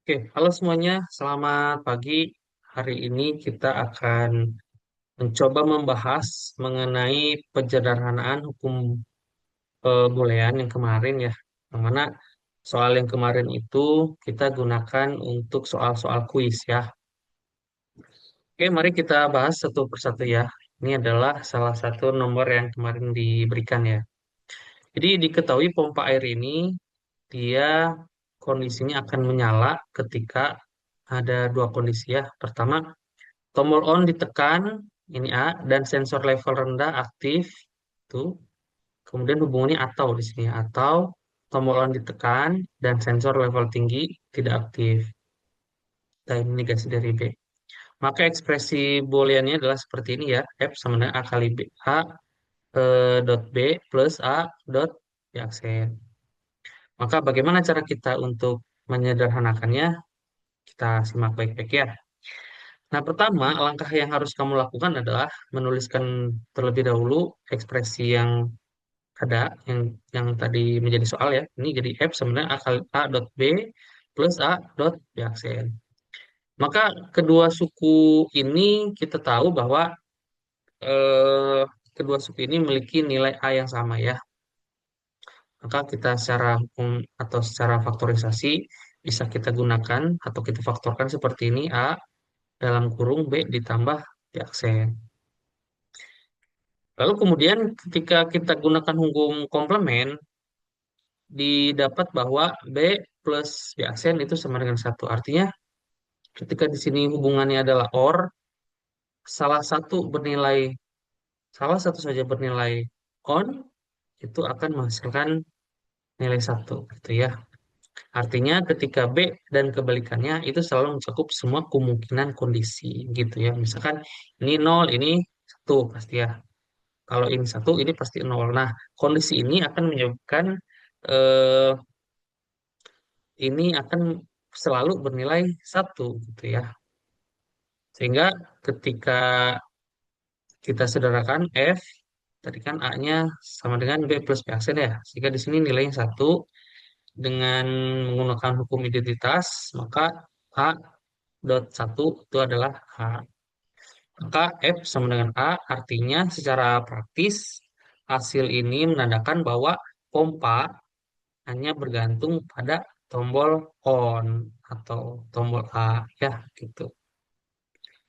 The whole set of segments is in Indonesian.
Oke, halo semuanya, selamat pagi. Hari ini kita akan mencoba membahas mengenai penyederhanaan hukum boolean yang kemarin ya. Yang mana soal yang kemarin itu kita gunakan untuk soal-soal kuis ya. Oke, mari kita bahas satu persatu ya. Ini adalah salah satu nomor yang kemarin diberikan ya. Jadi diketahui pompa air ini dia kondisinya akan menyala ketika ada dua kondisi ya. Pertama, tombol on ditekan, ini A, dan sensor level rendah aktif, tuh. Kemudian hubungannya atau di sini, atau tombol on ditekan dan sensor level tinggi tidak aktif. Dan ini negasi dari B. Maka ekspresi booleannya adalah seperti ini ya, F sama dengan A kali B, A dot B plus A dot B aksen. Maka bagaimana cara kita untuk menyederhanakannya? Kita simak baik-baik ya. Nah, pertama, langkah yang harus kamu lakukan adalah menuliskan terlebih dahulu ekspresi yang ada, yang tadi menjadi soal ya. Ini jadi F sebenarnya A kali A dot B plus A dot B aksen. Maka kedua suku ini kita tahu bahwa eh, kedua suku ini memiliki nilai A yang sama ya. Maka kita secara hukum atau secara faktorisasi bisa kita gunakan atau kita faktorkan seperti ini A dalam kurung B ditambah B aksen. Lalu kemudian ketika kita gunakan hukum komplement, didapat bahwa B plus B aksen itu sama dengan satu. Artinya ketika di sini hubungannya adalah OR, salah satu bernilai, salah satu saja bernilai on, itu akan menghasilkan nilai satu, gitu ya. Artinya ketika B dan kebalikannya itu selalu mencakup semua kemungkinan kondisi, gitu ya. Misalkan ini nol, ini satu pasti ya. Kalau ini satu, ini pasti nol. Nah, kondisi ini akan menyebabkan eh, ini akan selalu bernilai satu gitu ya. Sehingga ketika kita sederhanakan F, tadi kan A-nya sama dengan B plus B aksen ya. Sehingga di sini nilainya satu dengan menggunakan hukum identitas, maka A dot satu itu adalah A. Maka F sama dengan A artinya secara praktis hasil ini menandakan bahwa pompa hanya bergantung pada tombol on atau tombol A ya gitu.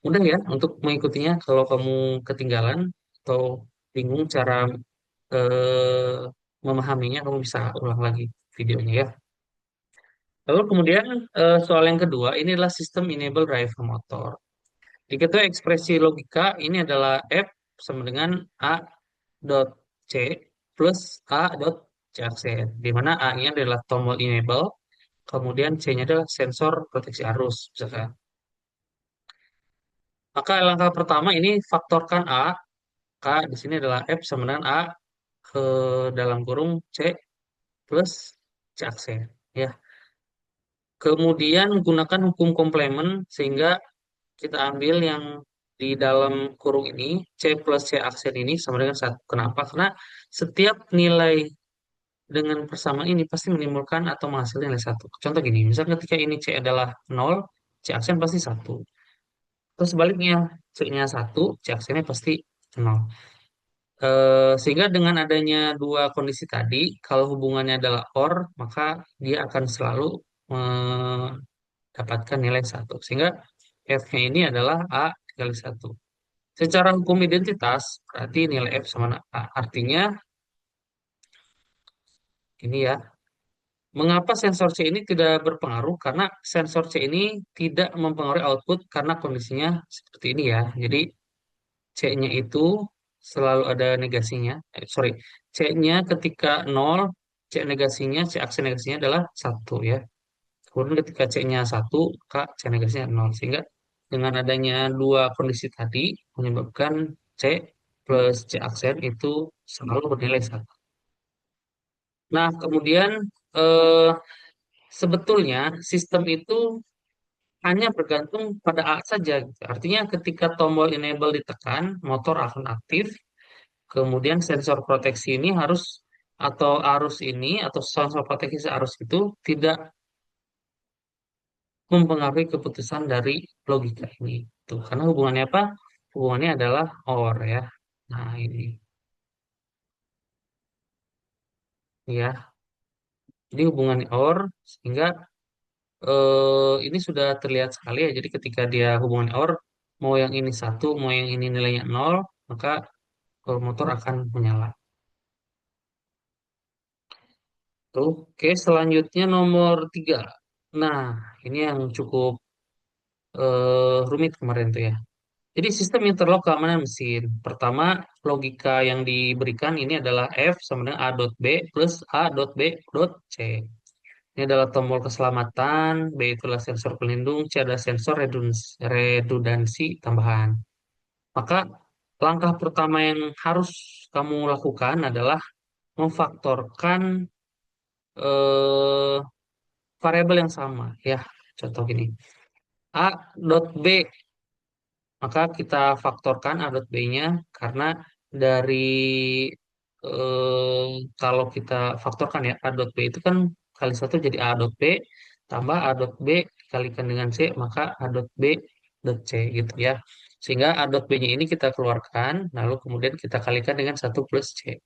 Mudah ya untuk mengikutinya. Kalau kamu ketinggalan atau bingung cara eh, memahaminya, kamu bisa ulang lagi videonya ya. Lalu kemudian soal yang kedua ini adalah sistem enable driver motor. Diketahui ekspresi logika ini adalah F sama dengan A dot C plus A dot C aksen. Di mana A-nya adalah tombol enable, kemudian C-nya adalah sensor proteksi arus, misalkan. Maka langkah pertama ini faktorkan A, K di sini adalah F sama dengan A ke dalam kurung C plus C aksen. Ya. Kemudian gunakan hukum komplement sehingga kita ambil yang di dalam kurung ini C plus C aksen ini sama dengan satu. Kenapa? Karena setiap nilai dengan persamaan ini pasti menimbulkan atau menghasilkan nilai satu. Contoh gini, misalnya ketika ini C adalah nol, C aksen pasti satu. Terus sebaliknya, C-nya satu, C aksennya pasti nol. Sehingga dengan adanya dua kondisi tadi, kalau hubungannya adalah OR, maka dia akan selalu mendapatkan nilai satu. Sehingga F-nya ini adalah A kali satu. Secara hukum identitas, berarti nilai F sama A. Artinya, ini ya, mengapa sensor C ini tidak berpengaruh? Karena sensor C ini tidak mempengaruhi output karena kondisinya seperti ini ya. Jadi, C-nya itu selalu ada negasinya. Sorry, C-nya ketika nol, C negasinya, C aksen negasinya adalah satu ya. Kemudian ketika C-nya satu, maka C negasinya nol. Sehingga dengan adanya dua kondisi tadi menyebabkan C plus C aksen itu selalu bernilai satu. Nah, kemudian eh, sebetulnya sistem itu hanya bergantung pada A saja, gitu. Artinya ketika tombol enable ditekan, motor akan aktif. Kemudian sensor proteksi ini harus atau arus ini atau sensor proteksi arus itu tidak mempengaruhi keputusan dari logika ini. Tuh, karena hubungannya apa? Hubungannya adalah OR ya. Nah, ini ya. Jadi hubungannya OR sehingga ini sudah terlihat sekali ya. Jadi ketika dia hubungan OR, mau yang ini satu, mau yang ini nilainya nol, maka motor akan menyala. Tuh, oke, selanjutnya nomor tiga. Nah, ini yang cukup rumit kemarin tuh ya. Jadi sistem interlock keamanan mesin. Pertama, logika yang diberikan ini adalah F sama dengan A dot B plus A dot B dot C. Ini adalah tombol keselamatan, B itulah sensor pelindung, C adalah sensor redundansi tambahan. Maka langkah pertama yang harus kamu lakukan adalah memfaktorkan eh, variabel yang sama. Ya, contoh gini. A dot B, maka kita faktorkan A dot B-nya karena dari kalau kita faktorkan ya A dot B itu kan kali satu jadi A dot B tambah A dot B dikalikan dengan C maka A dot B dot C gitu ya. Sehingga A dot B-nya ini kita keluarkan lalu kemudian kita kalikan dengan satu plus C.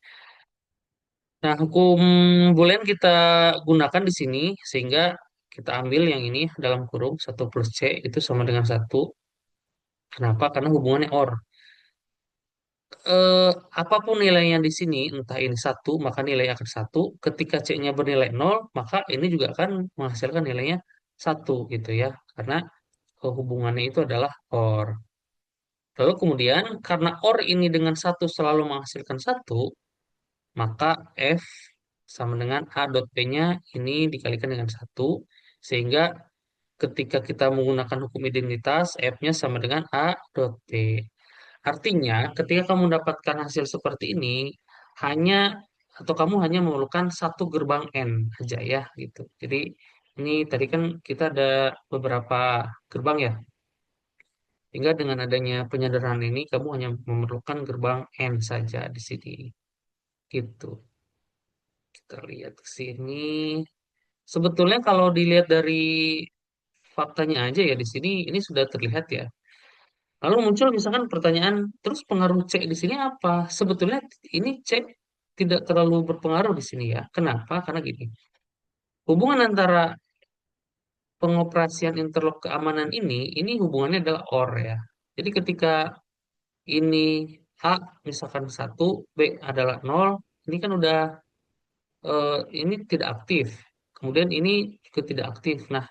Nah, hukum Boolean kita gunakan di sini sehingga kita ambil yang ini dalam kurung satu plus C itu sama dengan satu. Kenapa? Karena hubungannya OR. eh, Apapun nilainya di sini, entah ini satu, maka nilai akan satu. Ketika C-nya bernilai nol, maka ini juga akan menghasilkan nilainya satu gitu ya. Karena hubungannya itu adalah OR. Lalu kemudian karena OR ini dengan satu selalu menghasilkan satu, maka F sama dengan A dot P-nya ini dikalikan dengan satu, sehingga ketika kita menggunakan hukum identitas, F-nya sama dengan A dot P. Artinya, ketika kamu mendapatkan hasil seperti ini, hanya atau kamu hanya memerlukan satu gerbang N aja ya gitu. Jadi ini tadi kan kita ada beberapa gerbang ya. Hingga dengan adanya penyederhanaan ini, kamu hanya memerlukan gerbang N saja di sini. Gitu. Kita lihat ke sini. Sebetulnya kalau dilihat dari faktanya aja ya di sini, ini sudah terlihat ya. Lalu muncul misalkan pertanyaan, terus pengaruh C di sini apa? Sebetulnya ini C tidak terlalu berpengaruh di sini ya. Kenapa? Karena gini, hubungan antara pengoperasian interlock keamanan ini hubungannya adalah OR ya. Jadi ketika ini A misalkan satu, B adalah nol, ini kan udah ini tidak aktif. Kemudian ini juga tidak aktif. Nah,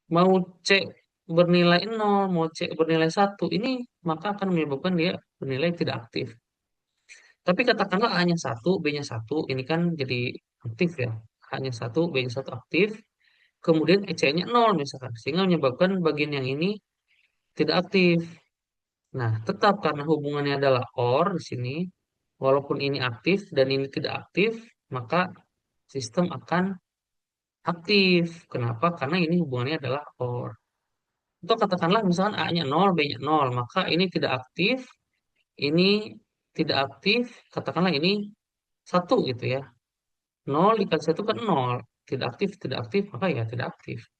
mau C bernilai nol, mau C bernilai satu, ini maka akan menyebabkan dia bernilai tidak aktif. Tapi katakanlah A-nya satu, B-nya satu, ini kan jadi aktif ya. A-nya satu, B-nya satu aktif, kemudian EC-nya nol misalkan, sehingga menyebabkan bagian yang ini tidak aktif. Nah, tetap karena hubungannya adalah OR di sini, walaupun ini aktif dan ini tidak aktif, maka sistem akan aktif. Kenapa? Karena ini hubungannya adalah OR. Atau katakanlah misalkan A-nya nol, B-nya nol, maka ini tidak aktif, ini tidak aktif, katakanlah ini satu gitu ya. Nol dikali satu kan nol. Tidak aktif, maka ya tidak aktif.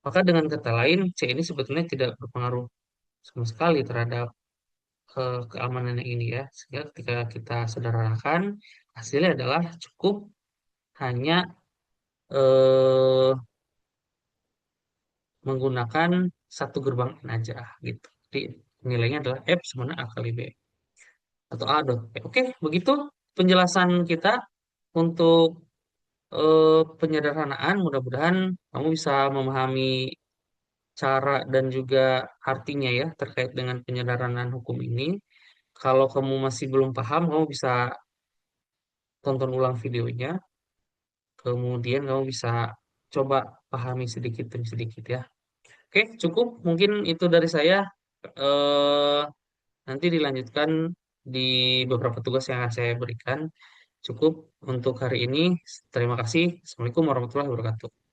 Maka dengan kata lain, C ini sebetulnya tidak berpengaruh sama sekali terhadap keamanan yang ini ya. Sehingga ketika kita sederhanakan, hasilnya adalah cukup hanya eh, menggunakan satu gerbang N aja gitu. Jadi nilainya adalah F sama dengan A kali B. Atau A dot P. Oke, begitu penjelasan kita untuk penyederhanaan. Mudah-mudahan kamu bisa memahami cara dan juga artinya ya terkait dengan penyederhanaan hukum ini. Kalau kamu masih belum paham, kamu bisa tonton ulang videonya. Kemudian kamu bisa coba pahami sedikit demi sedikit ya. Oke, cukup. Mungkin itu dari saya. Eh, Nanti dilanjutkan di beberapa tugas yang akan saya berikan. Cukup untuk hari ini. Terima kasih. Assalamualaikum warahmatullahi wabarakatuh.